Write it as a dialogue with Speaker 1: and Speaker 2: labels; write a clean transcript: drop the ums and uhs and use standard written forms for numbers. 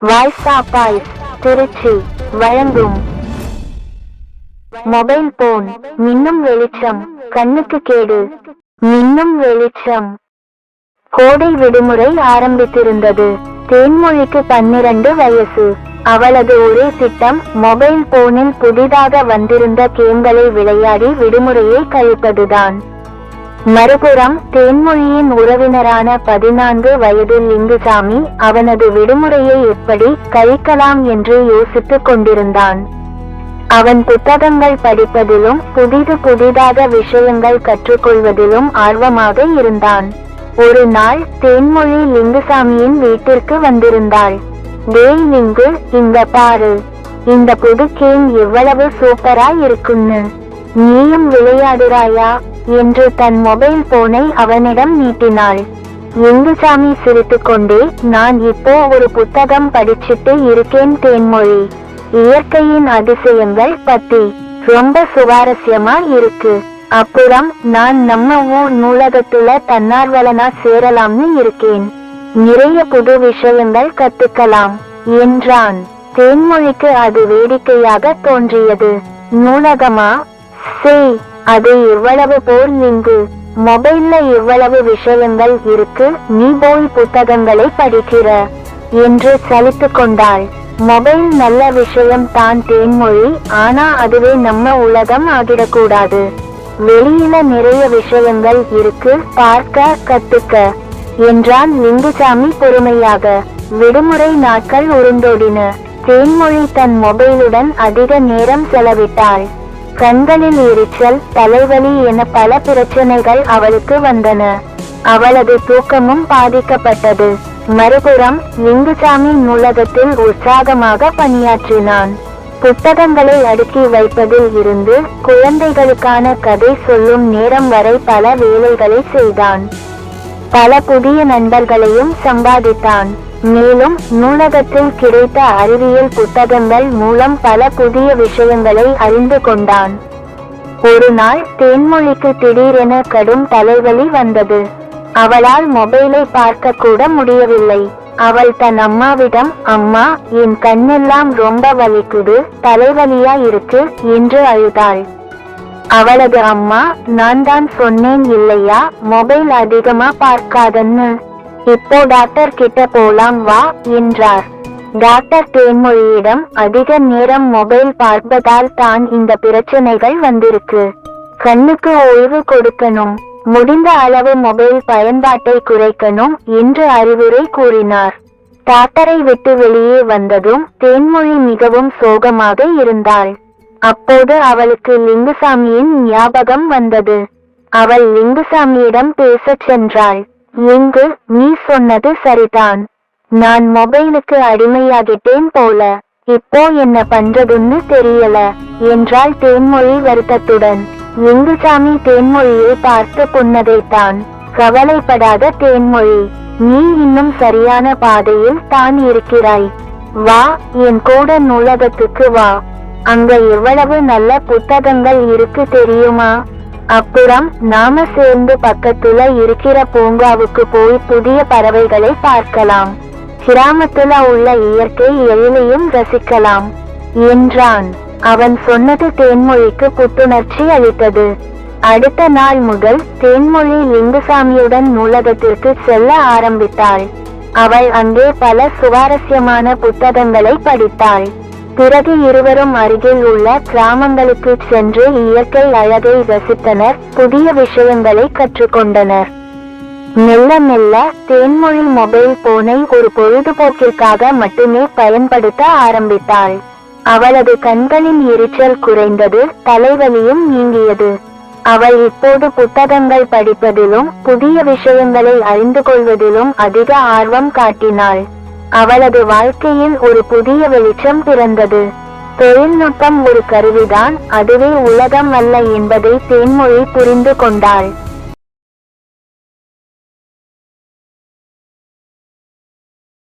Speaker 1: Voice of voice Trichy வழங்கும் mobile phone மின்னும் வெளிச்சம் கண்ணுக்கு கேடு. மின்னும் வெளிச்சம். கோடை விடுமுறை ஆரம்பித்திருந்தது. தேன்மொழிக்கு 12 வயசு. அவளது ஒரே திட்டம் மொபைல் போனில் புதிதாக வந்திருந்த கேம்களை விளையாடி விடுமுறையை கழிப்பதுதான். மறுபுறம் தேன்மொழியின் உறவினரான 14 வயது லிங்குசாமி அவனது விடுமுறையை எப்படி கழிக்கலாம் என்று யோசித்துக் கொண்டிருந்தான். அவன் புத்தகங்கள் படிப்பதிலும் புதிதாக விஷயங்கள் கற்றுக்கொள்வதிலும் ஆர்வமாக இருந்தான். ஒரு நாள் தேன்மொழி லிங்குசாமியின் வீட்டிற்கு வந்திருந்தாள். டேய் லிங்கு, இங்க பாரு, இந்த புது கேம் எவ்வளவு சூப்பரா இருக்குன்னு, நீயும் விளையாடுறாயா என்று தன் மொபைல் போனை அவனிடம் நீட்டினாள். லிங்குசாமி சிரித்துக்கொண்டே, நான் இப்போ ஒரு புத்தகம் படிச்சிட்டு இருக்கேன் தேன்மொழி, இயற்கையின் அதிசயங்கள் பத்தி, ரொம்ப சுவாரஸ்யமா இருக்கு. அப்புறம் நான் நம்ம ஊர் நூலகத்துல தன்னார்வலனா சேரலாம்னு இருக்கேன், நிறைய புது விஷயங்கள் கத்துக்கலாம் என்றான். தேன்மொழிக்கு அது வேடிக்கையாக தோன்றியது. நூலகமா? சே, அது எவ்வளவு போர் லிங்கு, மொபைல்ல எவ்வளவு விஷயங்கள் இருக்கு, நீ போய் புத்தகங்களை படிக்கிற என்று சலித்து கொண்டாள். மொபைல் நல்ல விஷயம் தான் தேன்மொழி, ஆனா அதுவே நம்ம உலகம் ஆகிடக்கூடாது. வெளியில நிறைய விஷயங்கள் இருக்கு, பார்க்க கத்துக்க என்றான் லிங்குசாமி பொறுமையாக. விடுமுறை நாட்கள் உருண்டோடின. தேன்மொழி தன் மொபைலுடன் அதிக நேரம் செலவிட்டாள். கண்களில் எரிச்சல், தலைவலி என பல பிரச்சனைகள் அவளுக்கு வந்தன. அவளது தூக்கமும் பாதிக்கப்பட்டது. மறுபுறம் லிங்குசாமி நூலகத்தில் உற்சாகமாக பணியாற்றினான். புத்தகங்களை அடுக்கி வைப்பதில் இருந்து குழந்தைகளுக்கான கதை சொல்லும் நேரம் வரை பல வேலைகளை செய்தான். பல புதிய நண்பர்களையும் சம்பாதித்தான். மேலும் நூலகத்தில் கிடைத்த அறிவியல் புத்தகங்கள் மூலம் பல புதிய விஷயங்களை அறிந்து கொண்டான். ஒரு நாள் தேன்மொழிக்கு திடீரென கடும் தலைவலி வந்தது. அவளால் மொபைலை பார்க்க கூட முடியவில்லை. அவள் தன் அம்மாவிடம், அம்மா, என் கண்ணெல்லாம் ரொம்ப வலிக்குது, தலைவலியா இருக்கு என்று அழுதாள். அவளது அம்மா, நான் தான் சொன்னேன் இல்லையா, மொபைல் அதிகமா பார்க்காதன்னு, இப்போ டாக்டர் கிட்ட போலாம் வா என்றார். டாக்டர் தேன்மொழியிடம், அதிக நேரம் மொபைல் பார்ப்பதால் தான் இந்த பிரச்சனைகள் வந்திருக்கு, கண்ணுக்கு ஓய்வு கொடுக்கணும், முடிந்த அளவு மொபைல் பயன்பாட்டை குறைக்கணும் என்று அறிவுரை கூறினார். டாக்டரை விட்டு வெளியே வந்ததும் தேன்மொழி மிகவும் சோகமாக இருந்தாள். அப்போது அவளுக்கு லிங்குசாமியின் ஞாபகம் வந்தது. அவள் லிங்குசாமியிடம் பேசச் சென்றாள். லிங்கு, நீ சொன்னது சரிதான், நான் மொபைலுக்கு அடிமையாகிட்டேன் போல, இப்போ என்ன பண்றதுன்னு தெரியல என்றாள் தேன்மொழி வருத்தத்துடன். லிங்குசாமி தேன்மொழியை பார்த்து புன்னகைத்தான். கவலைப்படாத தேன்மொழி, நீ இன்னும் சரியான பாதையில் தான் இருக்கிறாய். வா, என் கூட நூலகத்துக்கு வா, அங்க எவ்வளவு நல்ல புத்தகங்கள் இருக்கு தெரியுமா? அப்புறம் நாம சேர்ந்து பக்கத்துல இருக்கிற பூங்காவுக்கு போய் புதிய பறவைகளை பார்க்கலாம், கிராமத்துல உள்ள இயற்கை எழிலையும் ரசிக்கலாம் என்றான். அவன் சொன்னது தேன்மொழிக்கு புத்துணர்ச்சி அளித்தது. அடுத்த நாள் முதல் தேன்மொழி லிங்குசாமியுடன் நூலகத்திற்கு செல்ல ஆரம்பித்தாள். அவள் அங்கே பல சுவாரஸ்யமான புத்தகங்களை படித்தாள். பிறகு இருவரும் அருகில் உள்ள கிராமங்களுக்கு சென்று இயற்கை அழகை ரசித்தனர், புதிய விஷயங்களை கற்றுக்கொண்டனர். மெல்ல மெல்ல தேன்மொழி மொபைல் போனை ஒரு பொழுதுபோக்கிற்காக மட்டுமே பயன்படுத்த ஆரம்பித்தாள். அவளது கண்களின் எரிச்சல் குறைந்தது, தலைவலியும் நீங்கியது. அவள் இப்போது புத்தகங்கள் படிப்பதிலும் புதிய விஷயங்களை அறிந்து கொள்வதிலும் அதிக ஆர்வம் காட்டினாள். அவளது வாழ்க்கையில் ஒரு புதிய வெளிச்சம் பிறந்தது. தொழில்நுட்பம் ஒரு கருவிதான், அதுவே உலகம் அல்ல என்பதை தேன்மொழி புரிந்து கொண்டாள்.